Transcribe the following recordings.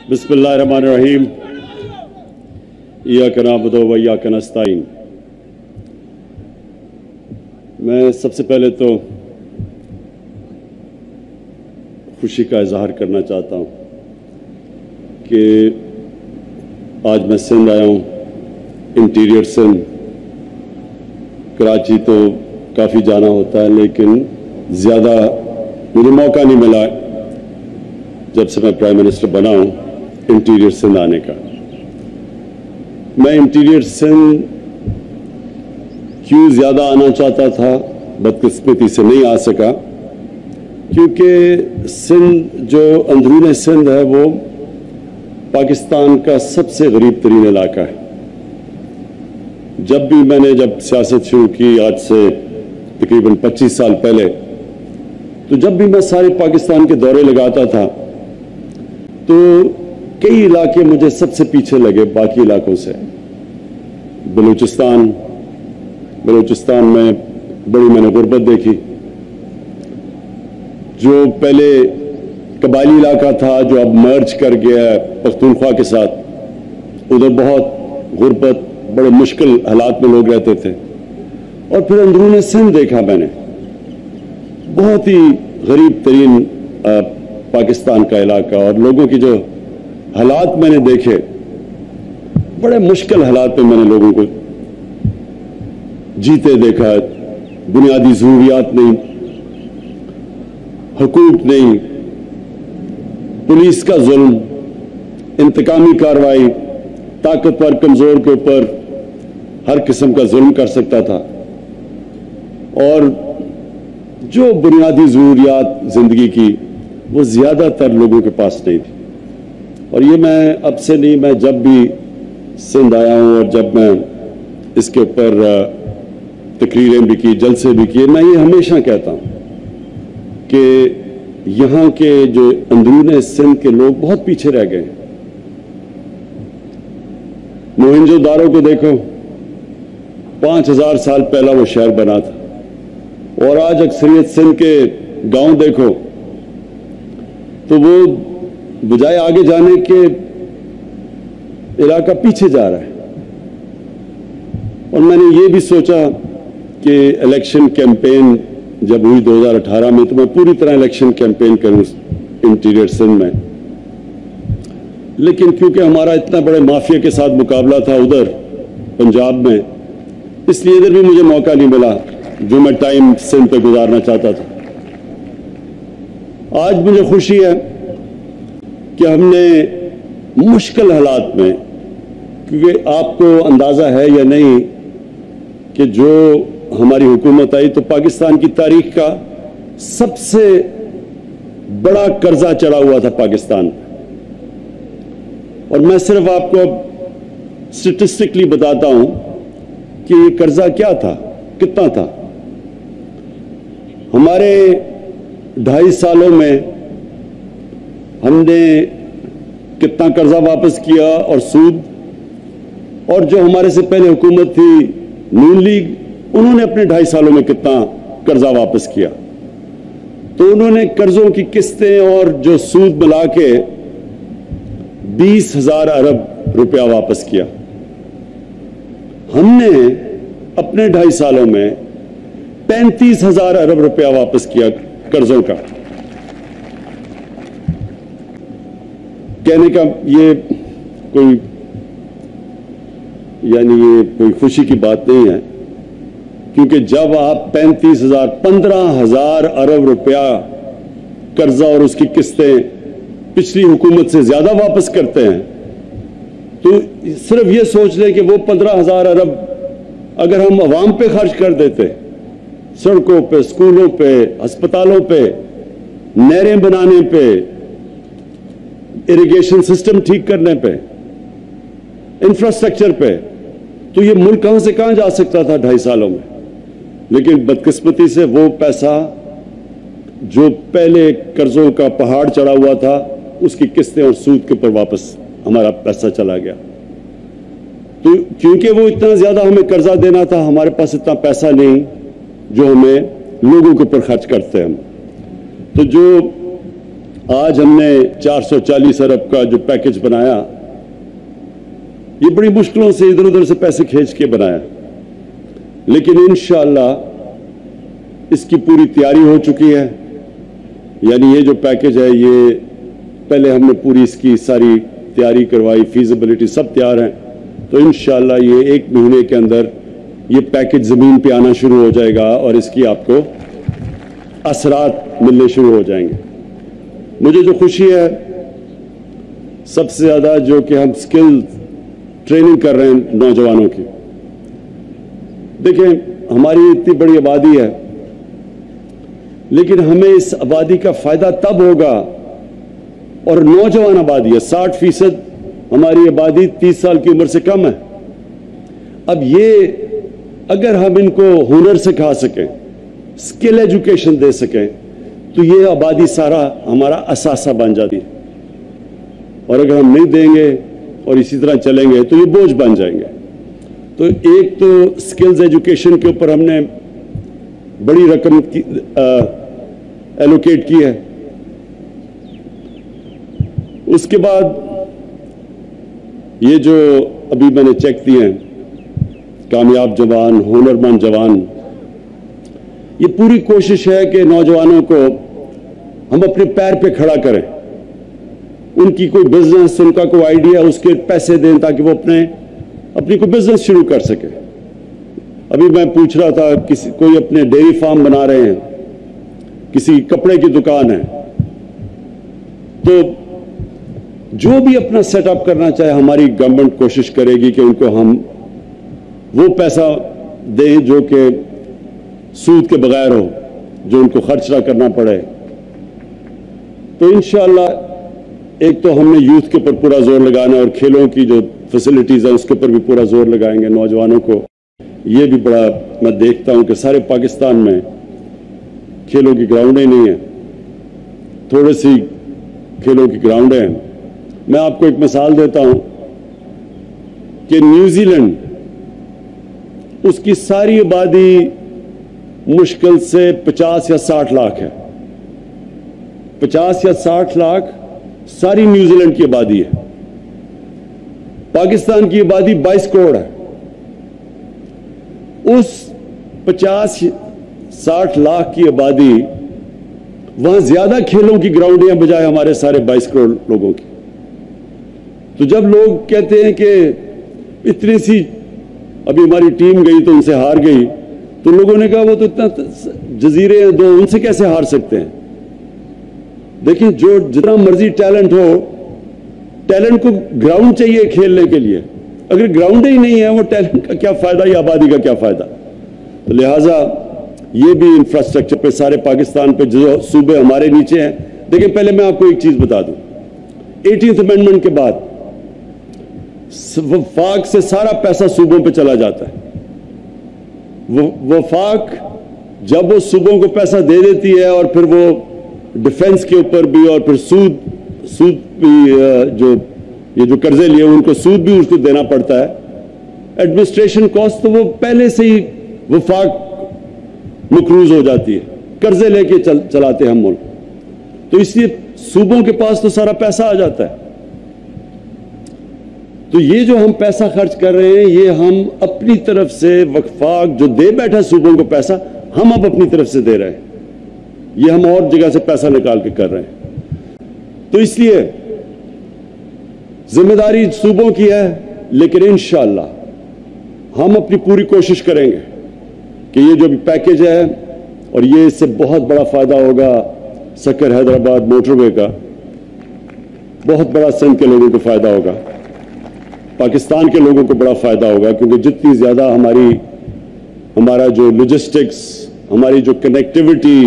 बिस्मिल्लाहिर्रहमानिर्रहीम। इय्याका नअबुदु व इय्याका नस्तईन। मैं सबसे पहले तो खुशी का इजहार करना चाहता हूँ कि आज मैं सिंध आया हूँ, इंटीरियर सिंध। कराची तो काफ़ी जाना होता है, लेकिन ज़्यादा मुझे मौका नहीं मिला जब से मैं प्राइम मिनिस्टर बना हूँ इंटीरियर सिंध आने का। मैं इंटीरियर सिंध क्यों ज़्यादा आना चाहता था, बदकिस्मती से नहीं आ सका, क्योंकि सिंध जो अंदरूनी सिंध है वो पाकिस्तान का सबसे गरीब तरीन इलाका है। जब सियासत शुरू की आज से तकरीबन 25 साल पहले, तो जब भी मैं सारे पाकिस्तान के दौरे लगाता था तो कई इलाके मुझे सबसे पीछे लगे बाकी इलाकों से। बलूचिस्तान में बड़ी मैंने गुर्बत देखी। जो पहले कबायली इलाका था, जो अब मर्ज कर गया है पख्तूनख्वा के साथ, उधर बहुत गुर्बत, बड़े मुश्किल हालात में लोग रहते थे। और फिर अंदरूनी सिंध देखा मैंने, बहुत ही गरीब तरीन पाकिस्तान का इलाका, और लोगों की जो हालात मैंने देखे, बड़े मुश्किल हालात में मैंने लोगों को जीते देखा। बुनियादी ज़रूरियात नहीं, हुकूक नहीं, पुलिस का जुल्म, इंतकामी कार्रवाई, ताकतवर कमज़ोर के ऊपर हर किस्म का जुल्म कर सकता था, और जो बुनियादी ज़रूरियात ज़िंदगी की वो ज़्यादातर लोगों के पास नहीं थी। और ये मैं अब से नहीं, मैं जब भी सिंध आया हूँ और जब मैं इसके ऊपर तकरीरें भी की, जलसे भी किए, मैं ये हमेशा कहता हूँ कि यहाँ के जो अंदरूनी सिंध के लोग बहुत पीछे रह गए। मोहनजोदारो को देखो, 5000 साल पहला वो शहर बना था, और आज अक्सरियत सिंध के गांव देखो तो वो बजाय आगे जाने के इलाका पीछे जा रहा है। और मैंने ये भी सोचा कि इलेक्शन कैंपेन जब हुई 2018 में, तो मैं पूरी तरह इलेक्शन कैंपेन करूं इंटीरियर सिंध में, लेकिन क्योंकि हमारा इतना बड़े माफिया के साथ मुकाबला था उधर पंजाब में, इसलिए इधर भी मुझे मौका नहीं मिला जो मैं टाइम सिंध पे गुजारना चाहता था। आज मुझे खुशी है कि हमने मुश्किल हालात में, क्योंकि आपको अंदाज़ा है या नहीं कि जो हमारी हुकूमत आई तो पाकिस्तान की तारीख का सबसे बड़ा कर्जा चढ़ा हुआ था पाकिस्तान। और मैं सिर्फ आपको अब स्टेटिस्टिकली बताता हूं कि ये कर्जा क्या था, कितना था। हमारे 2.5 सालों में हमने कितना कर्जा वापस किया, और सूद, और जो हमारे से पहले हुकूमत थी नून लीग, उन्होंने अपने 2.5 सालों में कितना कर्जा वापस किया। तो उन्होंने कर्जों की किस्तें और जो सूद मिला के 20,000 अरब रुपया वापस किया। हमने अपने 2.5 सालों में 35,000 अरब रुपया वापस किया कर्जों का। कहने का ये कोई खुशी की बात नहीं है, क्योंकि जब आप 35,000 15,000 अरब रुपया कर्जा और उसकी किस्तें पिछली हुकूमत से ज्यादा वापस करते हैं, तो सिर्फ ये सोच लें कि वो 15,000 अरब अगर हम अवाम पे खर्च कर देते, सड़कों पे, स्कूलों पे, अस्पतालों पे, नहरें बनाने पे, इरिगेशन सिस्टम ठीक करने पे, इंफ्रास्ट्रक्चर पे, तो ये मुल्क कहां से कहां जा सकता था 2.5 सालों में। लेकिन बदकिस्मती से वो पैसा जो पहले कर्जों का पहाड़ चढ़ा हुआ था, उसकी किस्तें और सूद के ऊपर वापस हमारा पैसा चला गया। तो क्योंकि वो इतना ज्यादा हमें कर्जा देना था, हमारे पास इतना पैसा नहीं जो हमें लोगों के ऊपर खर्च करते हैं हम। तो जो آج ہم نے 440 ارب کا جو پیکج بنایا، یہ بڑی مشکلوں سے ادھر ادھر سے پیسے کھینچ کے بنایا، لیکن انشاءاللہ اس کی پوری تیاری ہو چکی ہے. یعنی یہ جو پیکج ہے، یہ پہلے ہم نے پوری اس کی ساری تیاری کروائی، فیزیبلٹی سب تیار ہیں. تو انشاءاللہ یہ 1 مہینے کے اندر یہ پیکج زمین پہ آنا شروع ہو جائے گا اور اس کی آپ کو اثرات ملنے شروع ہو جائیں گے. مجھے جو خوشی ہے سب سے زیادہ، جو کہ ہم سکل ٹریننگ کر رہے ہیں نوجوانوں کی. دیکھیں، ہماری اتنی بڑی آبادی ہے، لیکن ہمیں اس آبادی کا فائدہ تب ہوگا، اور نوجوان آبادی ہے، 60% ہماری آبادی 30 سال کی عمر سے کم ہے. اب یہ اگر ہم ان کو ہنر سکھا سکیں، اسکل ایجوکیشن دے سکیں، تو یہ آبادی سارا ہمارا اثاثہ بن جاتی ہے. اور اگر ہم نہیں دیں گے اور اسی طرح چلیں گے تو یہ بوجھ بن جائیں گے. تو ایک تو اسکلز ایجوکیشن کے اوپر ہم نے بڑی رقم ایلوکیٹ کی ہے. اس کے بعد یہ جو ابھی میں نے چیک دیے ہیں، کامیاب جوان، ہنرمند جوان، یہ پوری کوشش ہے کہ نوجوانوں کو ہم اپنے پیر پہ کھڑا کریں. ان کی کوئی بزنس، ان کا کوئی آئیڈیا، اس کے پیسے دیں تاکہ وہ اپنی کوئی بزنس شروع کر سکے. ابھی میں پوچھ رہا تھا، کوئی اپنے ڈیری فارم بنا رہے ہیں، کسی کپڑے کی دکان ہے، تو جو بھی اپنا سیٹ اپ کرنا چاہے، ہماری گورنمنٹ کوشش کرے گی کہ ان کو ہم وہ پیسہ دیں جو کہ سود کے بغیر ہو، جو ان کو خرچ نہ کرنا پڑے. تو انشاءاللہ ایک تو ہم نے یوتھ کے اوپر پورا زور لگانا ہے، اور کھیلوں کی جو فیسلٹیز ہیں اس کے اوپر بھی پورا زور لگائیں گے. نوجوانوں کو یہ بھی بڑا، میں دیکھتا ہوں کہ سارے پاکستان میں کھیلوں کی گراؤنڈیں نہیں ہیں، تھوڑے سی کھیلوں کی گراؤنڈیں ہیں. میں آپ کو ایک مثال دیتا ہوں کہ نیوزی لینڈ، اس کی ساری آبادی مشکل سے 50 یا 60 لاکھ ہے. 50 یا 60 لاکھ ساری نیوزی لینڈ کی آبادی ہے. پاکستان کی آبادی 22 کروڑ ہے. اس 50-60 لاکھ کی آبادی، وہاں زیادہ کھیلوں کی گراؤنڈیں ہیں بجائے ہمارے سارے 22 کروڑ لوگوں کی. تو جب لوگ کہتے ہیں کہ اتنی سی، ابھی ہماری ٹیم گئی تو ان سے ہار گئی، تو لوگوں نے کہا وہ تو اتنا جزیرے ہیں دو، ان سے کیسے ہار سکتے ہیں. دیکھیں، جو جتنا مرضی ٹیلنٹ ہو، ٹیلنٹ کو گراؤنڈ چاہیے کھیلنے کے لیے. اگر گراؤنڈ ہی نہیں ہے، وہ ٹیلنٹ کا کیا فائدہ، یا آبادی کا کیا فائدہ. تو لہٰذا یہ بھی انفراسٹرکچر پہ سارے پاکستان پہ جو صوبے ہمارے نیچے ہیں. دیکھیں، پہلے میں آپ کو ایک چیز بتا دوں، 18th امینڈمنٹ کے بعد وفاق سے سارا پیسہ صوبوں پہ چلا جاتا ہے. وفاق جب وہ صوبوں کو پیسہ دے دیتی ہے، اور پھر وہ ڈیفنس کے اوپر بھی، اور پھر سود بھی، جو قرضے لیے ان کو سود بھی اس کو دینا پڑتا ہے. ایڈمنسٹریشن کاسٹ تو وہ پہلے سے ہی وفاق مقروض ہو جاتی ہے، قرضے لے کے چلاتے ہیں ہم ملک. تو اس لیے صوبوں کے پاس تو سارا پیسہ آ جاتا ہے. تو یہ جو ہم پیسہ خرچ کر رہے ہیں، یہ ہم اپنی طرف سے، وفاق جو دے بیٹھا صوبوں کو پیسہ، ہم اب اپنی طرف سے دے رہے ہیں. یہ ہم اور جگہ سے پیسہ نکال کے کر رہے ہیں. تو اس لیے ذمہ داری صوبوں کی ہے، لیکن انشاءاللہ ہم اپنی پوری کوشش کریں گے کہ یہ جو بھی پیکج ہے، اور یہ اس سے بہت بڑا فائدہ ہوگا سکر حیدرآباد موٹر وے کا، بہت بڑا سندھ کے لوگوں کو فائدہ ہوگا، پاکستان کے لوگوں کو بڑا فائدہ ہوگا. کیونکہ جتنی زیادہ ہمارا جو لاجسٹکس، ہماری جو کنیکٹیوٹی،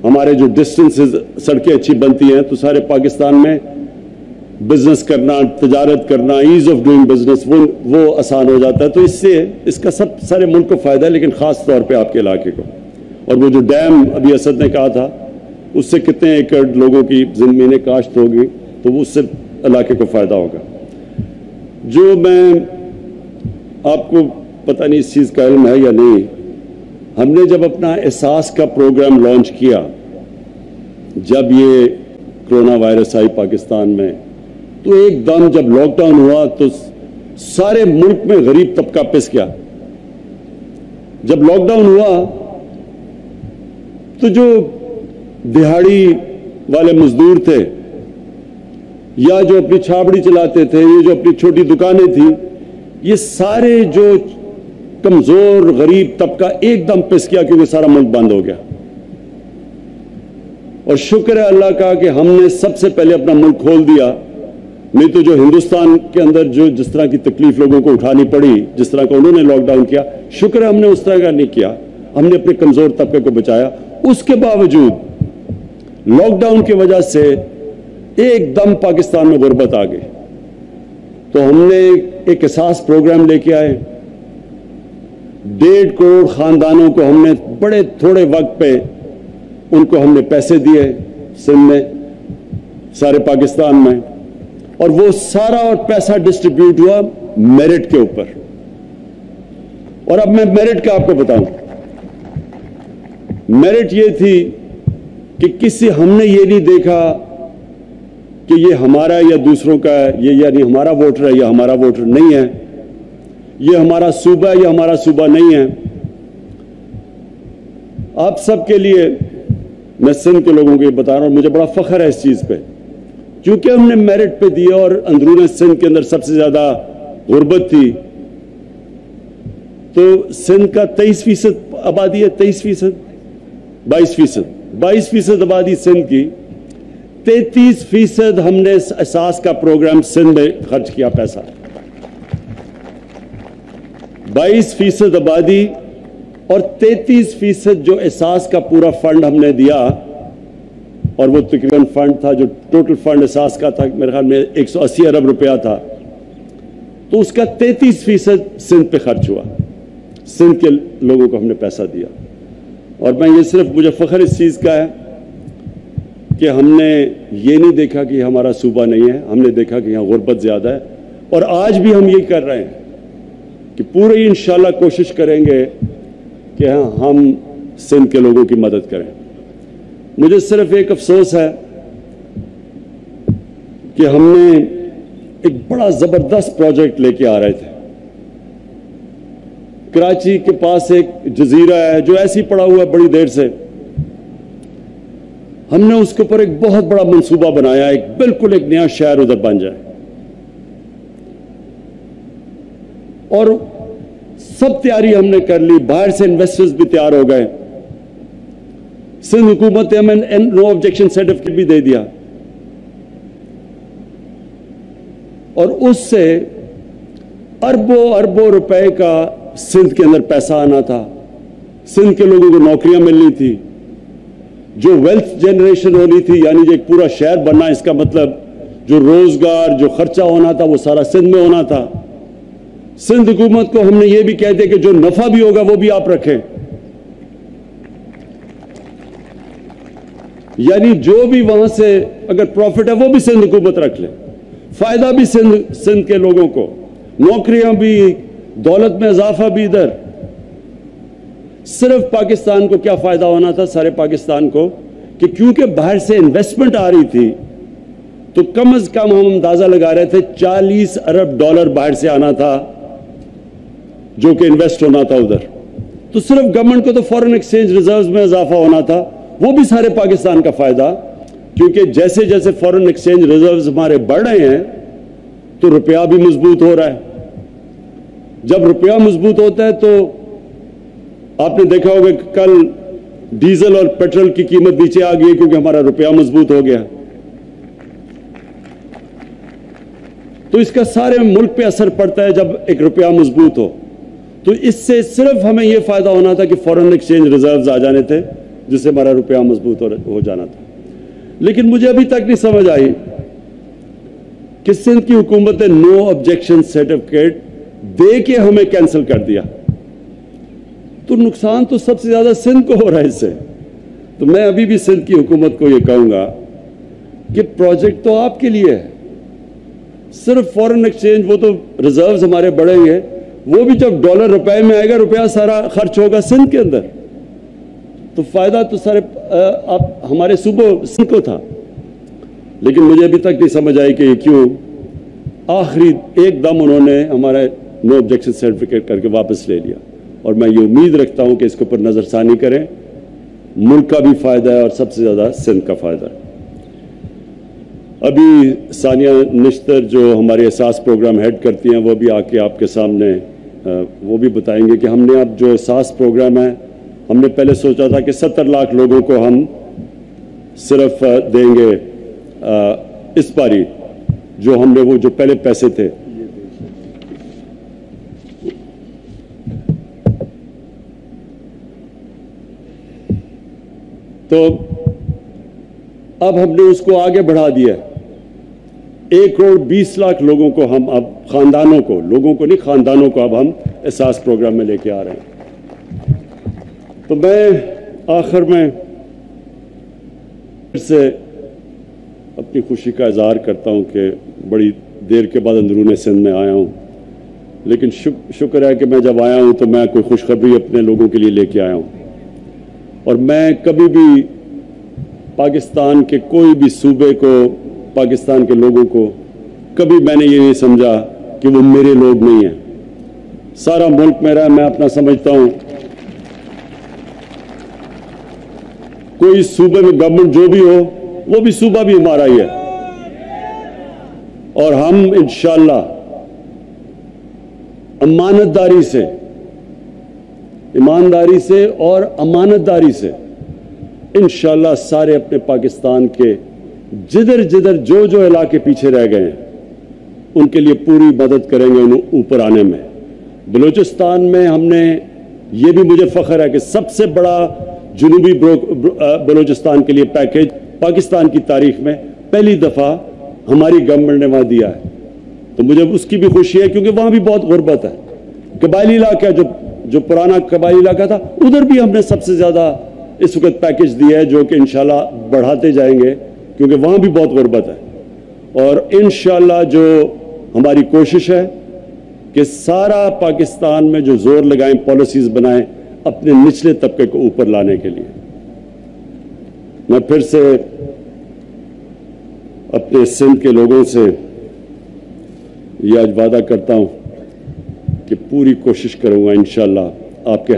ہمارے جو ڈسٹنسز، سڑکیں اچھی بنتی ہیں، تو سارے پاکستان میں بزنس کرنا، تجارت کرنا، ایز آف ڈوئنگ بزنس وہ آسان ہو جاتا ہے. تو اس کا سارے ملک کو فائدہ ہے، لیکن خاص طور پہ آپ کے علاقے کو. اور وہ جو ڈیم ابھی اسد نے کہا تھا، اس سے کتنے ایکڑ لوگوں کی زمینیں کاشت ہوگی، تو وہ اس سے علاقے کو فائدہ ہوگا. جو میں آپ کو پتہ نہیں اس چیز کا علم ہے یا نہیں، ہم نے جب اپنا احساس کا پروگرام لانچ کیا، جب یہ कोरोना वायरस आई पाकिस्तान में, तो एकदम जब लॉकडाउन हुआ तो सारे मुल्क में गरीब तबका पिस गया। जब लॉकडाउन हुआ तो जो दिहाड़ी वाले मजदूर थे या जो अपनी छाबड़ी चलाते थे, ये जो अपनी छोटी दुकानें थी, ये सारे जो कमजोर गरीब तबका एकदम पिस गया क्योंकि सारा मुल्क बंद हो गया। और शुक्र है अल्लाह का कि हमने सबसे पहले अपना मुल्क खोल दिया, नहीं तो जो हिंदुस्तान के अंदर जो जिस तरह की तकलीफ लोगों को उठानी पड़ी, जिस तरह का उन्होंने लॉकडाउन किया, शुक्र है हमने उस तरह का नहीं किया, हमने अपने कमजोर तबके को बचाया। उसके बावजूद लॉकडाउन की वजह से एकदम पाकिस्तान में गुर्बत आ गई, तो हमने एक एहसास प्रोग्राम लेके आए। 1.5 करोड़ खानदानों को हमने बड़े थोड़े वक्त पे उनको हमने पैसे दिए सिंध में, सारे पाकिस्तान में, और वो सारा और पैसा डिस्ट्रीब्यूट हुआ मेरिट के ऊपर। और अब मैं मेरिट का आपको बताऊं, मेरिट ये थी कि किसी हमने ये नहीं देखा कि ये हमारा या दूसरों का है, ये यानी हमारा वोटर है या हमारा वोटर नहीं है, ये हमारा सूबा है या हमारा सूबा नहीं है। आप सबके लिए मैं सिंध के लोगों को ये बता रहा हूं, मुझे बड़ा फख्र है इस चीज पे, क्योंकि हमने मेरिट पे दिया और अंदरून सिंध के अंदर सबसे ज्यादा गुर्बत थी। तो सिंध का 23% आबादी है, 23%, 22% आबादी सिंध की, 33% हमने एहसास का प्रोग्राम सिंध में खर्च किया पैसा। 22% आबादी और 33% जो एहसास का पूरा फंड हमने दिया, और वो तकरीबन फंड था जो टोटल फंड एहसास का था मेरे ख्याल में 180 अरब रुपया था, तो उसका 33% सिंध पे खर्च हुआ, सिंध के लोगों को हमने पैसा दिया। और मैं ये सिर्फ मुझे फख्र इस चीज़ का है कि हमने ये नहीं देखा कि हमारा सूबा नहीं है, हमने देखा कि यहाँ गुर्बत ज़्यादा है, और आज भी हम ये कर रहे हैं कि पूरी इंशाल्लाह कोशिश करेंगे कि हाँ हम सिंध के लोगों की मदद करें। मुझे सिर्फ एक अफसोस है कि हमने एक बड़ा ज़बरदस्त प्रोजेक्ट लेके आ रहे थे। कराची के पास एक जजीरा है जो ऐसे ही पड़ा हुआ है बड़ी देर से, हमने उसके ऊपर एक बहुत बड़ा मंसूबा बनाया, एक बिल्कुल एक नया शहर उधर बन जाए, और सब तैयारी हमने कर ली, बाहर से इन्वेस्टर्स भी तैयार हो गए, सिंध हुकूमत ने हमें नो ऑब्जेक्शन सर्टिफिकेट भी दे दिया, और उससे अरबों अरबों रुपए का सिंध के अंदर पैसा आना था, सिंध के लोगों को नौकरियां मिलनी थी, जो वेल्थ जनरेशन होनी थी, यानी जो एक पूरा शहर बनना, इसका मतलब जो रोजगार जो खर्चा होना था वो सारा सिंध में होना था। सिंध हुकूमत को हमने ये भी कह दिया कि जो नफा भी होगा वो भी आप रखें, यानी जो भी वहां से अगर प्रॉफिट है वो भी सिंध हुकूमत रख ले, फायदा भी सिंध के लोगों को, नौकरियां भी, दौलत में इजाफा भी इधर। सिर्फ पाकिस्तान को क्या फायदा होना था, सारे पाकिस्तान को, कि क्योंकि बाहर से इन्वेस्टमेंट आ रही थी तो कम से कम हम अंदाजा लगा रहे थे 40 अरब डॉलर बाहर से आना था जो कि इन्वेस्ट होना था उधर। तो सिर्फ गवर्नमेंट को तो फॉरेन एक्सचेंज रिजर्व्स में इजाफा होना था, वो भी सारे पाकिस्तान का फायदा, क्योंकि जैसे जैसे फॉरेन एक्सचेंज रिजर्व्स हमारे बढ़ रहे हैं तो रुपया भी मजबूत हो रहा है। जब रुपया मजबूत होता है तो आपने देखा होगा कि कल डीजल और पेट्रोल की कीमत नीचे आ गई क्योंकि हमारा रुपया मजबूत हो गया। तो इसका सारे मुल्क पे असर पड़ता है जब एक रुपया मजबूत हो। तो इससे सिर्फ हमें यह फायदा होना था कि फॉरेन एक्सचेंज रिजर्व्स आ जाने थे जिससे हमारा रुपया मजबूत हो जाना था। लेकिन मुझे अभी तक नहीं समझ आई कि सिंध की हुकूमत ने नो ऑब्जेक्शन सर्टिफिकेट दे के हमें कैंसिल कर दिया। तो नुकसान तो सबसे ज्यादा सिंध को हो रहा है इससे। तो मैं अभी भी सिंध की हुकूमत को यह कहूंगा कि प्रोजेक्ट तो आपके लिए है, सिर्फ फॉरेन एक्सचेंज वो तो रिजर्व्स हमारे बढ़ेंगे, वो भी जब डॉलर रुपए में आएगा, रुपया सारा खर्च होगा सिंध के अंदर, तो फायदा तो सारे आप हमारे सूबों सिंध को था। لیکن مجھے ابھی تک نہیں سمجھ آئی کہ یہ کیوں آخری ایک دم انہوں نے ہمارا نو آبجیکشن سرٹیفکیٹ کر کے واپس لے لیا. اور میں یہ امید رکھتا ہوں کہ اس کے اوپر نظر ثانی کریں. ملک کا بھی فائدہ ہے اور سب سے زیادہ سندھ کا فائدہ ہے. ابھی ثانیہ نشتر جو ہمارے احساس پروگرام ہیڈ کرتی ہیں وہ بھی آ کے آپ کے سامنے وہ بھی بتائیں گے کہ ہم نے اب جو احساس پروگرام ہے ہم نے پہلے سوچا تھا کہ 70 لاکھ لوگوں کو ہم صرف دیں گے اس باری جو ہم نے وہ جو پہلے پیسے تھے. تو اب ہم نے اس کو آگے بڑھا دیا. 1,20,00,000 لوگوں کو ہم اب خاندانوں کو, لوگوں کو نہیں خاندانوں کو اب ہم احساس پروگرام میں لے کے آ رہے ہیں. تو میں آخر میں پھر سے اپنی خوشی کا اظہار کرتا ہوں کہ بڑی دیر کے بعد اندرون سندھ میں آیا ہوں. لیکن شکر ہے کہ میں جب آیا ہوں تو میں کوئی خوشخبری اپنے لوگوں کے لیے لے کے آیا ہوں. اور میں کبھی بھی پاکستان کے کوئی بھی صوبے کو, پاکستان کے لوگوں کو کبھی میں نے یہ نہیں سمجھا کہ وہ میرے لوگ نہیں ہیں. سارا ملک میرا ہے. میں اپنا سمجھتا ہوں کوئی صوبے میں گورنمنٹ جو بھی ہو وہ بھی صوبہ بھی ہمارا ہی ہے. اور ہم انشاءاللہ امانتداری سے, ایمانداری سے اور امانتداری سے انشاءاللہ سارے اپنے پاکستان کے جدھر جدھر جو جو علاقے پیچھے رہ گئے ہیں ان کے لیے پوری مدد کریں گے انہیں اوپر آنے میں. بلوچستان میں ہم نے, یہ بھی مجھے فخر ہے کہ سب سے بڑا جنوبی بلوچستان کے لیے پیکیج پاکستان کی تاریخ میں پہلی دفعہ ہماری گورنمنٹ نے وہاں دیا ہے. تو مجھے اس کی بھی خوشی ہے کیونکہ وہاں بھی بہت غربت ہے. قبائلی علاقہ جو پرانا قبائلی علاقہ تھا ادھر بھی ہم نے سب سے زیادہ اس وقت پیکیج دیا ہے جو کہ انشاءاللہ بڑھاتے جائیں گے کیونکہ وہاں بھی بہت غربت ہے. اور انشاءاللہ جو ہماری کوشش ہے کہ سارا پاکستان میں جو زور لگائیں, پالیسیز بنائیں اپنے نچلے طبقے کو اوپر لانے کے لیے. میں پھر سے اپنے سندھ کے لوگوں سے یہ آج وعدہ کرتا ہوں کہ پوری کوشش کروں گا انشاءاللہ آپ کے